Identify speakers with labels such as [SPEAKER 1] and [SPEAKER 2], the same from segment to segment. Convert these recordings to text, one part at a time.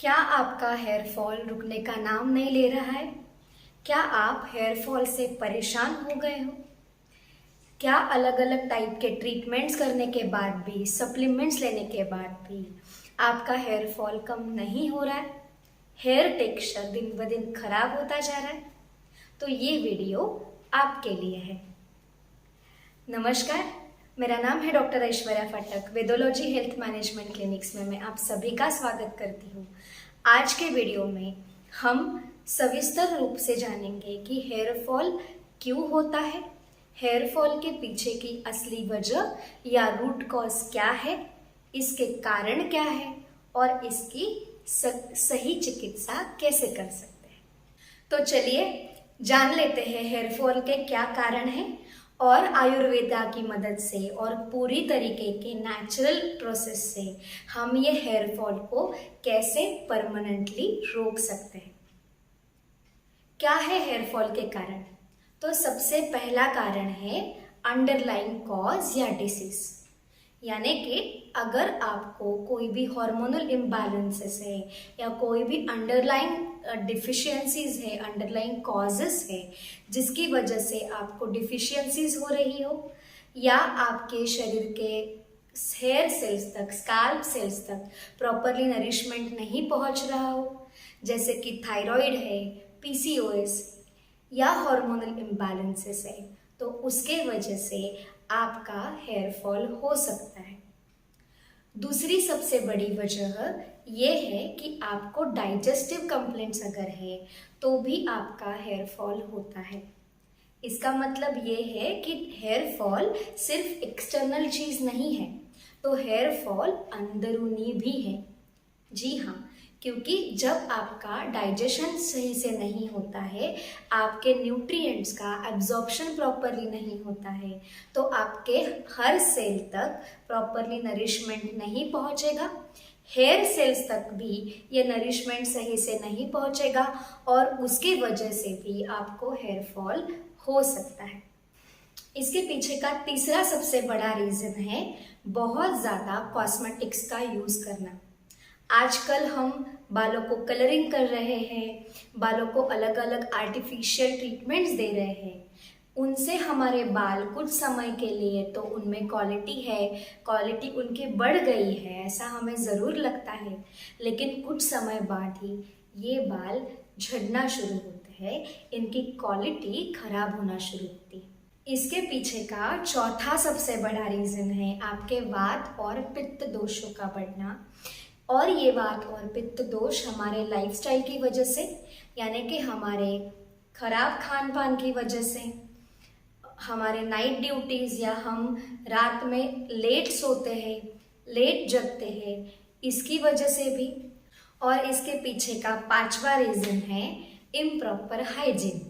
[SPEAKER 1] क्या आपका hair fall रुकने का नाम नहीं ले रहा है? क्या आप हेयर फॉल से परेशान हो गए हो? क्या अलग अलग टाइप के ट्रीटमेंट्स करने के बाद भी, सप्लीमेंट्स लेने के बाद भी आपका हेयर फॉल कम नहीं हो रहा है? हेयर टेक्सचर दिन ब दिन खराब होता जा रहा है? तो ये वीडियो आपके लिए है। नमस्कार, मेरा नाम है डॉक्टर ऐश्वर्या फाटक। वेदोलॉजी हेल्थ मैनेजमेंट क्लिनिक्स में मैं आप सभी का स्वागत करती हूँ। आज के वीडियो में हम सविस्तर रूप से जानेंगे कि हेयर फॉल क्यों होता है, हेयर फॉल के पीछे की असली वजह या रूट कॉज क्या है, इसके कारण क्या है और इसकी सही चिकित्सा कैसे कर सकते हैं। तो चलिए जान लेते हैं हेयर फॉल के क्या कारण हैं और आयुर्वेदा की मदद से और पूरी तरीके के नेचुरल प्रोसेस से हम ये हेयर फॉल को कैसे परमानेंटली रोक सकते हैं। क्या है हेयर फॉल के कारण? तो सबसे पहला कारण है अंडरलाइंग कॉज या डिसीज, यानी कि अगर आपको कोई भी हार्मोनल इम्बैलेंसेस है या कोई भी अंडरलाइंग डिफिशियंसीज है, अंडरलाइंग कॉजेस है जिसकी वजह से आपको डिफिशियंसीज हो रही हो या आपके शरीर के हेयर सेल्स तक, स्कैल्प सेल्स तक प्रॉपरली नरिशमेंट नहीं पहुंच रहा हो, जैसे कि थायराइड है, पीसीओएस या हार्मोनल इम्बैलेंसेस है, तो उसके वजह से आपका हेयर फॉल हो सकता है। दूसरी सबसे बड़ी वजह ये है कि आपको डाइजेस्टिव कंप्लेंट्स अगर है तो भी आपका हेयर फॉल होता है। इसका मतलब ये है कि हेयर फॉल सिर्फ एक्सटर्नल चीज नहीं है, तो हेयर फॉल अंदरूनी भी है। जी हाँ, क्योंकि जब आपका डाइजेशन सही से नहीं होता है, आपके न्यूट्रिएंट्स का एब्जॉर्प्शन प्रॉपरली नहीं होता है, तो आपके हर सेल तक प्रॉपरली नरिशमेंट नहीं पहुंचेगा, हेयर सेल्स तक भी ये नरिशमेंट सही से नहीं पहुंचेगा और उसकी वजह से भी आपको हेयर फॉल हो सकता है। इसके पीछे का तीसरा सबसे बड़ा रीजन है बहुत ज़्यादा कॉस्मेटिक्स का यूज़ करना। आजकल हम बालों को कलरिंग कर रहे हैं, बालों को अलग अलग आर्टिफिशियल ट्रीटमेंट्स दे रहे हैं। उनसे हमारे बाल कुछ समय के लिए तो उनमें क्वालिटी उनकी बढ़ गई है, ऐसा हमें ज़रूर लगता है, लेकिन कुछ समय बाद ही ये बाल झड़ना शुरू होते हैं, इनकी क्वालिटी खराब होना शुरू होती है। इसके पीछे का चौथा सबसे बड़ा रीज़न है आपके वात और पित्त दोषों का बढ़ना। और ये वात और पित्त दोष हमारे लाइफस्टाइल की वजह से, यानी कि हमारे खराब खान पान की वजह से, हमारे नाइट ड्यूटीज़ या हम रात में लेट सोते हैं, लेट जगते हैं, इसकी वजह से भी। और इसके पीछे का पांचवा रीज़न है इम्प्रॉपर हाइजीन।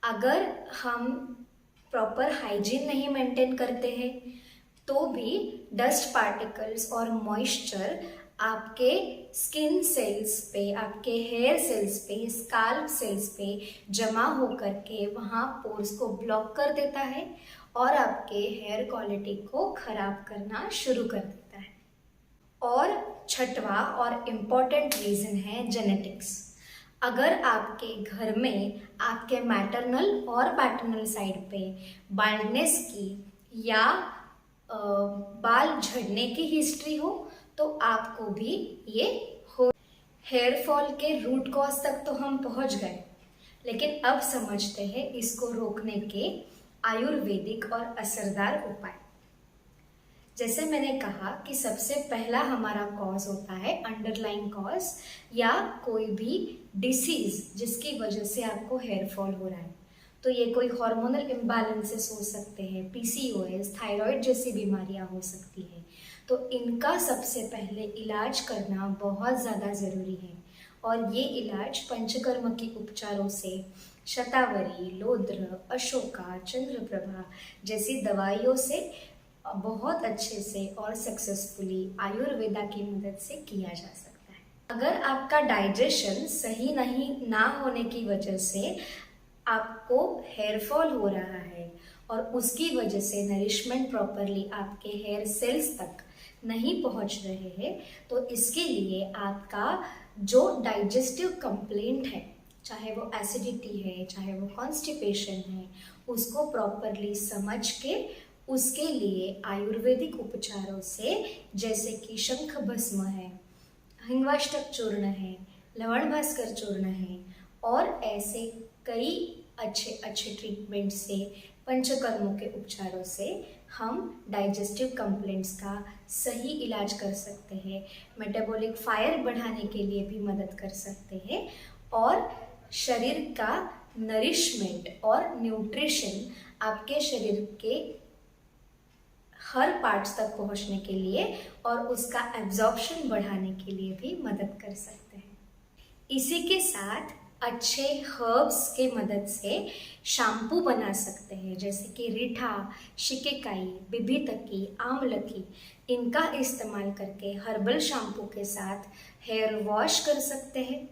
[SPEAKER 1] अगर हम प्रॉपर हाइजीन नहीं मेंटेन करते हैं तो भी डस्ट पार्टिकल्स और मॉइस्चर आपके स्किन सेल्स पे, आपके हेयर सेल्स पे, स्कैल्प सेल्स पे जमा होकर के वहाँ पोर्स को ब्लॉक कर देता है और आपके हेयर क्वालिटी को खराब करना शुरू कर देता है। और छठवा और इम्पॉर्टेंट रीज़न है जेनेटिक्स। अगर आपके घर में आपके मैटरनल और पैटर्नल साइड पे बाल्डनेस की या बाल झड़ने की हिस्ट्री हो तो आपको भी ये हो। हेयर फॉल के रूट कॉज तक तो हम पहुंच गए, लेकिन अब समझते हैं इसको रोकने के आयुर्वेदिक और असरदार उपाय। जैसे मैंने कहा कि सबसे पहला हमारा कॉज होता है अंडरलाइंग कॉज या कोई भी डिसीज जिसकी वजह से आपको हेयर फॉल हो रहा है। तो ये कोई हार्मोनल इम्बैलेंसेस हो सकते हैं, पीसीओएस, थायराइड जैसी बीमारियां हो सकती है। तो इनका सबसे पहले इलाज करना बहुत ज़्यादा ज़रूरी है और ये इलाज पंचकर्म के उपचारों से, शतावरी, लोद्र, अशोका, चंद्रप्रभा जैसी दवाइयों से बहुत अच्छे से और सक्सेसफुली आयुर्वेदा की मदद से किया जा सकता है। अगर आपका डाइजेशन सही ना होने की वजह से आपको हेयर फॉल हो रहा है और उसकी वजह से नरिशमेंट प्रॉपरली आपके हेयर सेल्स तक नहीं पहुंच रहे हैं, तो इसके लिए आपका जो डाइजेस्टिव कंप्लेंट है, चाहे वो एसिडिटी है, चाहे वो कॉन्स्टिपेशन है, उसको प्रॉपरली समझ के उसके लिए आयुर्वेदिक उपचारों से, जैसे कि शंख भस्म है, हिंगवाष्टक चूर्ण है, लवण भास्कर चूर्ण है और ऐसे कई अच्छे अच्छे ट्रीटमेंट से, पंचकर्मों के उपचारों से हम डाइजेस्टिव कंप्लेंट्स का सही इलाज कर सकते हैं, मेटाबॉलिक फायर बढ़ाने के लिए भी मदद कर सकते हैं और शरीर का नरिशमेंट और न्यूट्रिशन आपके शरीर के हर पार्ट्स तक पहुंचने के लिए और उसका एब्जॉर्प्शन बढ़ाने के लिए भी मदद कर सकते हैं। इसी के साथ अच्छे हर्ब्स के मदद से शैम्पू बना सकते हैं, जैसे कि रीठा, शिकेकाई, बिबितकी, आमलकी, इनका इस्तेमाल करके हर्बल शैम्पू के साथ हेयर वॉश कर सकते हैं।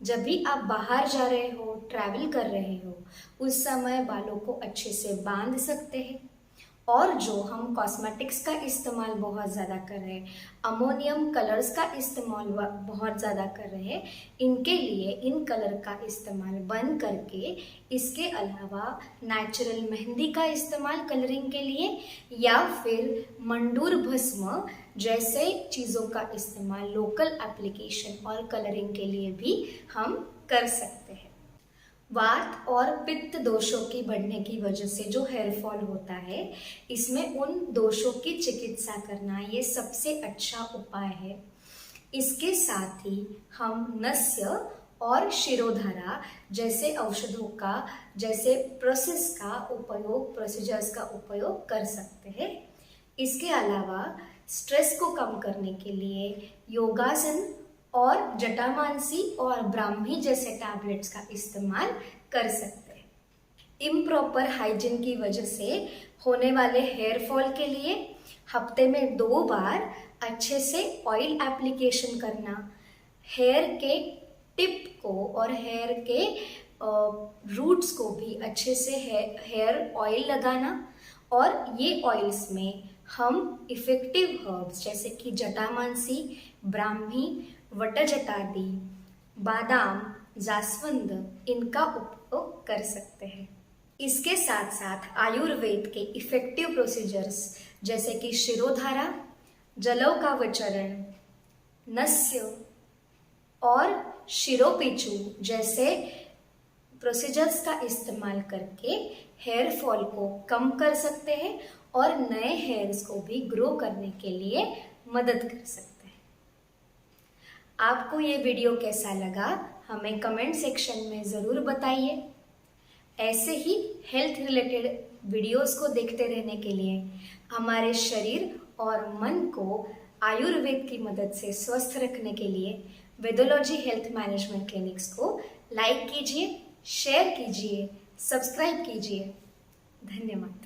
[SPEAKER 1] जब भी आप बाहर जा रहे हो, ट्रैवल कर रहे हो, उस समय बालों को अच्छे से बांध सकते हैं। और जो हम कॉस्मेटिक्स का इस्तेमाल बहुत ज़्यादा कर रहे हैं, अमोनियम कलर्स का इस्तेमाल बहुत ज़्यादा कर रहे हैं, इनके लिए इन कलर का इस्तेमाल बंद करके इसके अलावा नेचुरल मेहंदी का इस्तेमाल कलरिंग के लिए या फिर मंडूर भस्म जैसे चीज़ों का इस्तेमाल लोकल एप्लीकेशन और कलरिंग के लिए भी हम कर सकते हैं। वात और पित्त दोषों की बढ़ने की वजह से जो हेयर फॉल होता है, इसमें उन दोषों की चिकित्सा करना ये सबसे अच्छा उपाय है। इसके साथ ही हम नस्य और शिरोधारा जैसे औषधों का, जैसे प्रोसीजर्स का उपयोग कर सकते हैं। इसके अलावा स्ट्रेस को कम करने के लिए योगासन और जटामांसी और ब्राह्मी जैसे टैबलेट्स का इस्तेमाल कर सकते हैं। इम्प्रॉपर हाइजीन की वजह से होने वाले हेयर फॉल के लिए हफ्ते में 2 बार अच्छे से ऑयल एप्लीकेशन करना, हेयर के टिप को और हेयर के रूट्स को भी अच्छे से हेयर ऑयल लगाना और ये ऑयल्स में हम इफेक्टिव हर्ब्स जैसे कि जटामांसी, ब्राह्मी, वटजटादी, बादाम, जास्वंद, इनका उपयोग कर सकते हैं। इसके साथ साथ आयुर्वेद के इफेक्टिव प्रोसीजर्स जैसे कि शिरोधारा, जलौकावचरण, नस्य और शिरोपीछू जैसे प्रोसीजर्स का इस्तेमाल करके हेयर फॉल को कम कर सकते हैं और नए हेयर्स को भी ग्रो करने के लिए मदद कर सकते हैं। आपको ये वीडियो कैसा लगा हमें कमेंट सेक्शन में ज़रूर बताइए। ऐसे ही हेल्थ रिलेटेड वीडियोस को देखते रहने के लिए हमारे शरीर और मन को आयुर्वेद की मदद से स्वस्थ रखने के लिए वेदोलॉजी हेल्थ मैनेजमेंट क्लिनिक्स को लाइक कीजिए, शेयर कीजिए, सब्सक्राइब कीजिए। धन्यवाद।